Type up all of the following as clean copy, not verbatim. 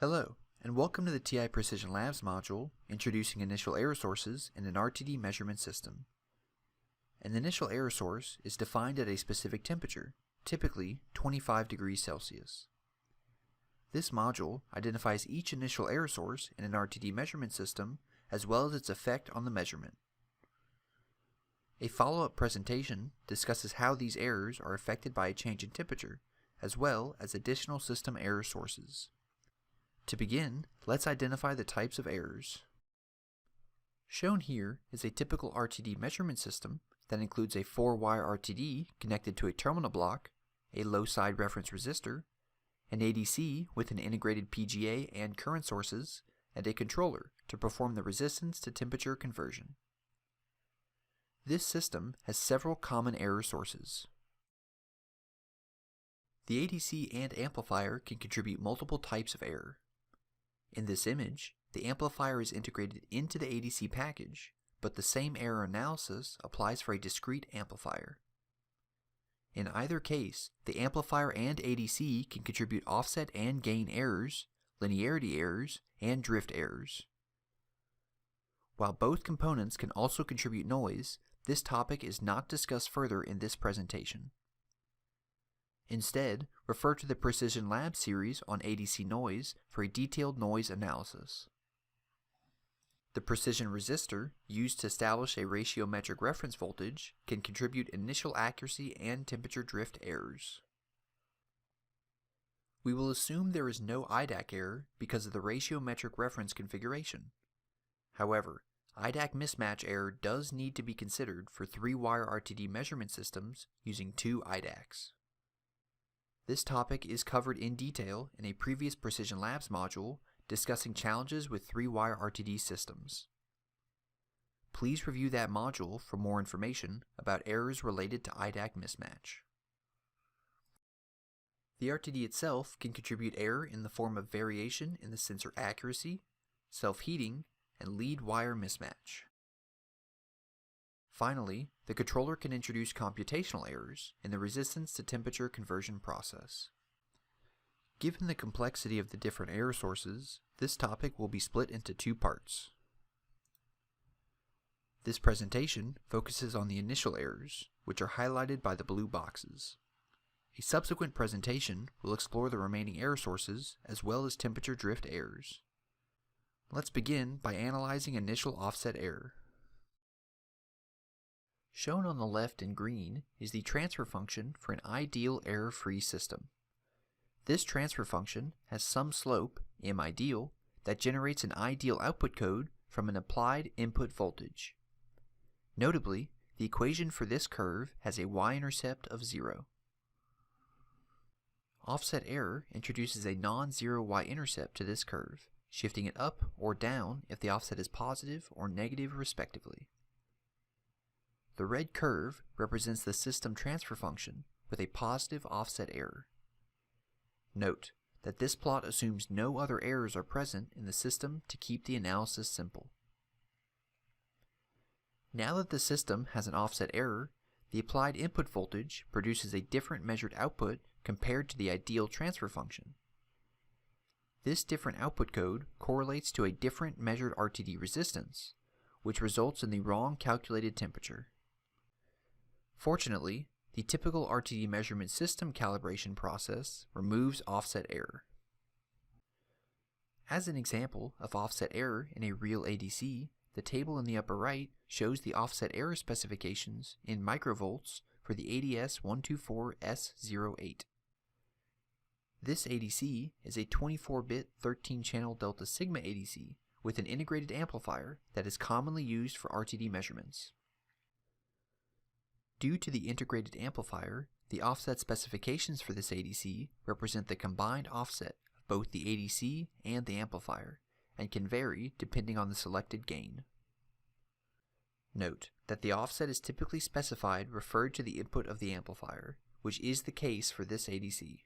Hello, and welcome to the TI Precision Labs module introducing initial error sources in an RTD measurement system. An initial error source is defined at a specific temperature, typically 25 degrees Celsius. This module identifies each initial error source in an RTD measurement system as well as its effect on the measurement. A follow-up presentation discusses how these errors are affected by a change in temperature, as well as additional system error sources. To begin, let's identify the types of errors. Shown here is a typical RTD measurement system that includes a 4-wire RTD connected to a terminal block, a low-side reference resistor, an ADC with an integrated PGA and current sources, and a controller to perform the resistance to temperature conversion. This system has several common error sources. The ADC and amplifier can contribute multiple types of error. In this image, the amplifier is integrated into the ADC package, but the same error analysis applies for a discrete amplifier. In either case, the amplifier and ADC can contribute offset and gain errors, linearity errors, and drift errors. While both components can also contribute noise, this topic is not discussed further in this presentation. Instead, refer to the Precision Lab series on ADC noise for a detailed noise analysis. The precision resistor, used to establish a ratiometric reference voltage, can contribute initial accuracy and temperature drift errors. We will assume there is no IDAC error because of the ratiometric reference configuration. However, IDAC mismatch error does need to be considered for 3-wire RTD measurement systems using 2 IDACs. This topic is covered in detail in a previous Precision Labs module discussing challenges with 3-wire RTD systems. Please review that module for more information about errors related to IDAC mismatch. The RTD itself can contribute error in the form of variation in the sensor accuracy, self-heating, and lead wire mismatch. Finally, the controller can introduce computational errors in the resistance to temperature conversion process. Given the complexity of the different error sources, this topic will be split into 2 parts. This presentation focuses on the initial errors, which are highlighted by the blue boxes. A subsequent presentation will explore the remaining error sources as well as temperature drift errors. Let's begin by analyzing initial offset error. Shown on the left in green is the transfer function for an ideal error-free system. This transfer function has some slope, mideal, that generates an ideal output code from an applied input voltage. Notably, the equation for this curve has a y-intercept of 0. Offset error introduces a non-zero y-intercept to this curve, shifting it up or down if the offset is positive or negative respectively. The red curve represents the system transfer function with a positive offset error. Note that this plot assumes no other errors are present in the system to keep the analysis simple. Now that the system has an offset error, the applied input voltage produces a different measured output compared to the ideal transfer function. This different output code correlates to a different measured RTD resistance, which results in the wrong calculated temperature. Fortunately, the typical RTD measurement system calibration process removes offset error. As an example of offset error in a real ADC, the table in the upper right shows the offset error specifications in microvolts for the ADS124S08. This ADC is a 24-bit 13-channel delta sigma ADC with an integrated amplifier that is commonly used for RTD measurements. Due to the integrated amplifier, the offset specifications for this ADC represent the combined offset of both the ADC and the amplifier, and can vary depending on the selected gain. Note that the offset is typically specified referred to the input of the amplifier, which is the case for this ADC.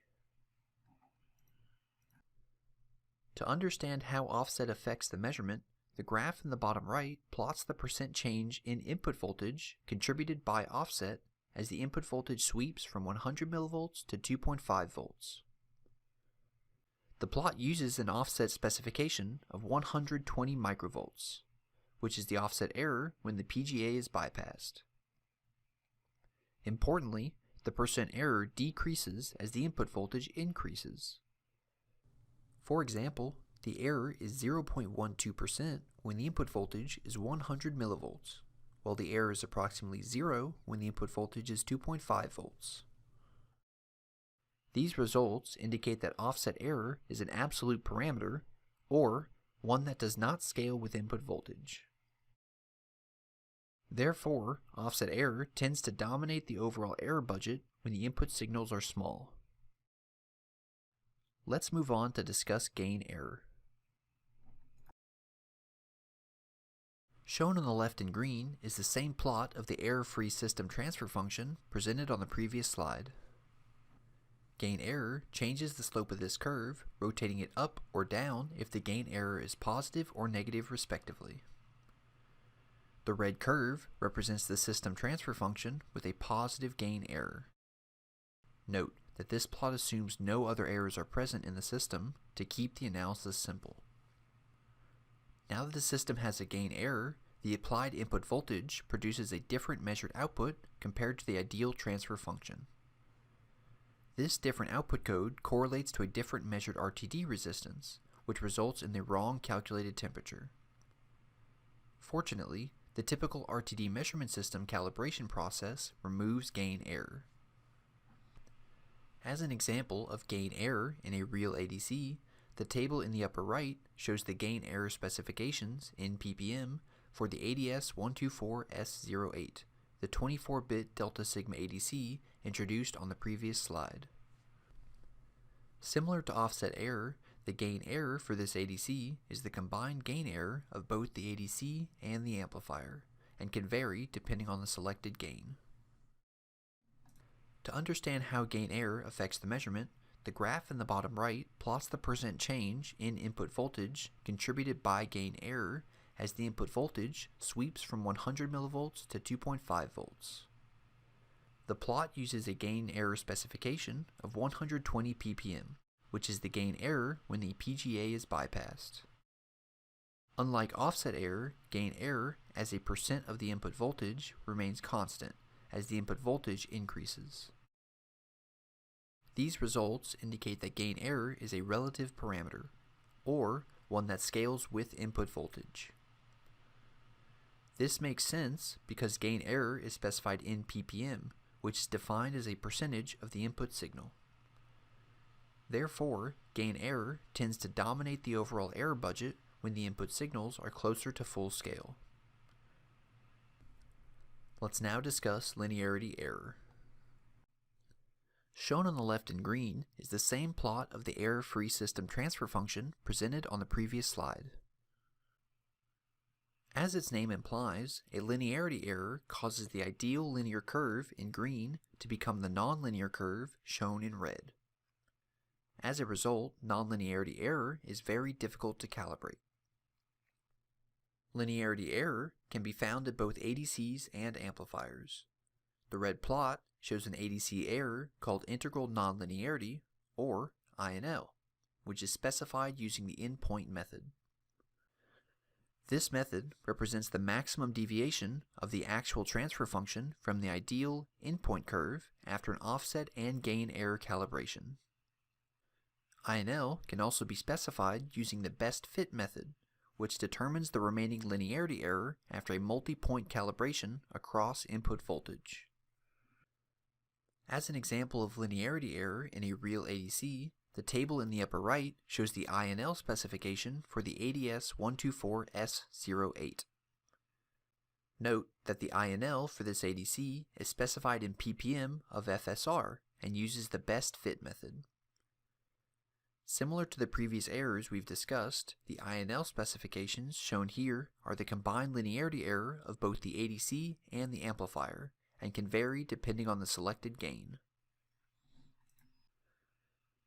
To understand how offset affects the measurement, the graph in the bottom right plots the percent change in input voltage contributed by offset as the input voltage sweeps from 100 mV to 2.5 volts. The plot uses an offset specification of 120 microvolts, which is the offset error when the PGA is bypassed. Importantly, the percent error decreases as the input voltage increases. For example, the error is 0.12% when the input voltage is 100 millivolts, while the error is approximately 0 when the input voltage is 2.5 volts. These results indicate that offset error is an absolute parameter, or one that does not scale with input voltage. Therefore, offset error tends to dominate the overall error budget when the input signals are small. Let's move on to discuss gain error. Shown on the left in green is the same plot of the error-free system transfer function presented on the previous slide. Gain error changes the slope of this curve, rotating it up or down if the gain error is positive or negative respectively. The red curve represents the system transfer function with a positive gain error. Note that this plot assumes no other errors are present in the system to keep the analysis simple. Now that the system has a gain error, the applied input voltage produces a different measured output compared to the ideal transfer function. This different output code correlates to a different measured RTD resistance, which results in the wrong calculated temperature. Fortunately, the typical RTD measurement system calibration process removes gain error. As an example of gain error in a real ADC, the table in the upper right shows the gain error specifications in ppm for the ADS124S08, the 24-bit Delta Sigma ADC introduced on the previous slide. Similar to offset error, the gain error for this ADC is the combined gain error of both the ADC and the amplifier, and can vary depending on the selected gain. To understand how gain error affects the measurement, the graph in the bottom right plots the percent change in input voltage contributed by gain error as the input voltage sweeps from 100 millivolts to 2.5 volts. The plot uses a gain error specification of 120 ppm, which is the gain error when the PGA is bypassed. Unlike offset error, gain error as a percent of the input voltage remains constant as the input voltage increases. These results indicate that gain error is a relative parameter, or one that scales with input voltage. This makes sense because gain error is specified in ppm, which is defined as a percentage of the input signal. Therefore, gain error tends to dominate the overall error budget when the input signals are closer to full scale. Let's now discuss linearity error. Shown on the left in green is the same plot of the error-free system transfer function presented on the previous slide. As its name implies, a linearity error causes the ideal linear curve in green to become the nonlinear curve shown in red. As a result, nonlinearity error is very difficult to calibrate. Linearity error can be found at both ADCs and amplifiers. The red plot shows an ADC error called integral nonlinearity, or INL, which is specified using the endpoint method. This method represents the maximum deviation of the actual transfer function from the ideal endpoint curve after an offset and gain error calibration. INL can also be specified using the best fit method, which determines the remaining linearity error after a multi-point calibration across input voltage. As an example of linearity error in a real ADC, the table in the upper right shows the INL specification for the ADS124S08. Note that the INL for this ADC is specified in ppm of FSR and uses the best fit method. Similar to the previous errors we've discussed, the INL specifications shown here are the combined linearity error of both the ADC and the amplifier, and can vary depending on the selected gain.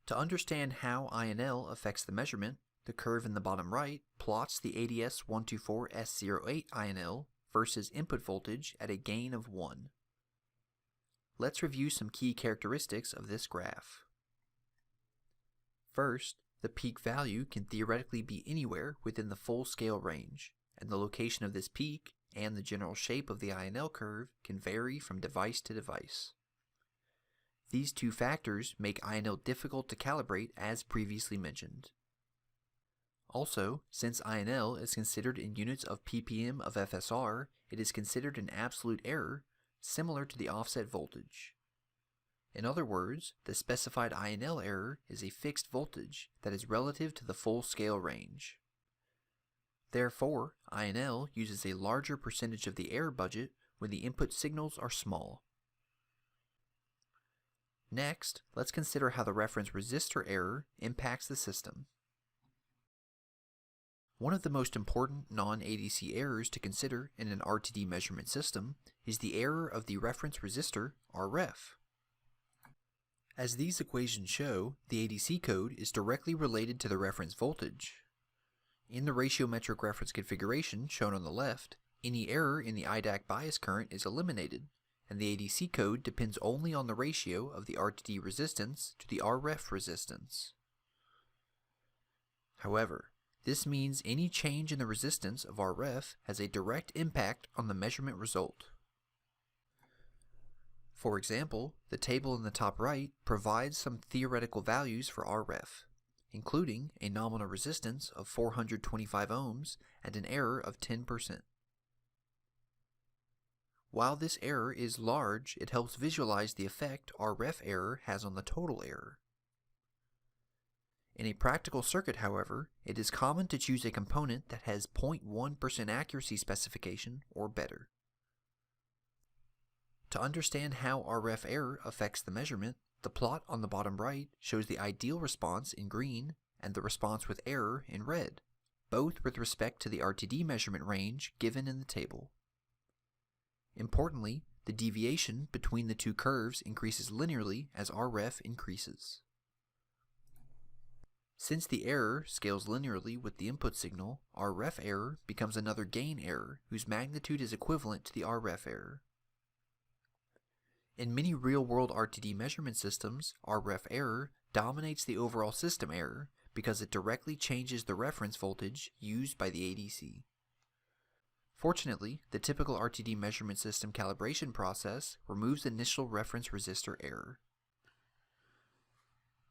To understand how INL affects the measurement, the curve in the bottom right plots the ADS124S08 INL versus input voltage at a gain of 1. Let's review some key characteristics of this graph. First, the peak value can theoretically be anywhere within the full scale range, and the location of this peak and the general shape of the INL curve can vary from device to device. These two factors make INL difficult to calibrate as previously mentioned. Also, since INL is considered in units of ppm of FSR, it is considered an absolute error, similar to the offset voltage. In other words, the specified INL error is a fixed voltage that is relative to the full scale range. Therefore, INL uses a larger percentage of the error budget when the input signals are small. Next, let's consider how the reference resistor error impacts the system. One of the most important non-ADC errors to consider in an RTD measurement system is the error of the reference resistor, Rref. As these equations show, the ADC code is directly related to the reference voltage. In the ratiometric reference configuration shown on the left, any error in the IDAC bias current is eliminated, and the ADC code depends only on the ratio of the RTD resistance to the Rref resistance. However, this means any change in the resistance of Rref has a direct impact on the measurement result. For example, the table in the top right provides some theoretical values for Rref, including a nominal resistance of 425 ohms and an error of 10%. While this error is large, it helps visualize the effect Rref error has on the total error. In a practical circuit, however, it is common to choose a component that has 0.1% accuracy specification or better. To understand how Rref error affects the measurement, the plot on the bottom right shows the ideal response in green and the response with error in red, both with respect to the RTD measurement range given in the table. Importantly, the deviation between the two curves increases linearly as Rref increases. Since the error scales linearly with the input signal, Rref error becomes another gain error whose magnitude is equivalent to the Rref error. In many real-world RTD measurement systems, Rref error dominates the overall system error because it directly changes the reference voltage used by the ADC. Fortunately, the typical RTD measurement system calibration process removes initial reference resistor error.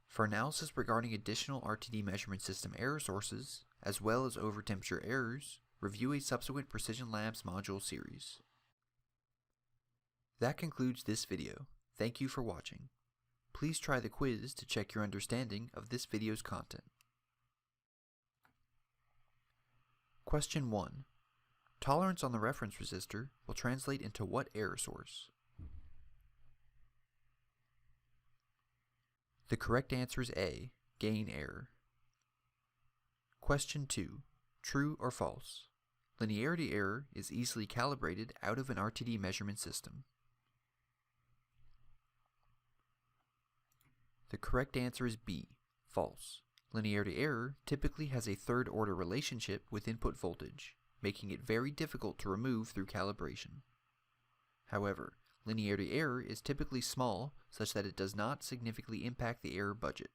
For analysis regarding additional RTD measurement system error sources, as well as overtemperature errors, review a subsequent Precision Labs module series. That concludes this video. Thank you for watching. Please try the quiz to check your understanding of this video's content. Question 1. Tolerance on the reference resistor will translate into what error source? The correct answer is A, gain error. Question 2. True or false? Linearity error is easily calibrated out of an RTD measurement system. The correct answer is B, false. Linearity error typically has a third-order relationship with input voltage, making it very difficult to remove through calibration. However, linearity error is typically small such that it does not significantly impact the error budget.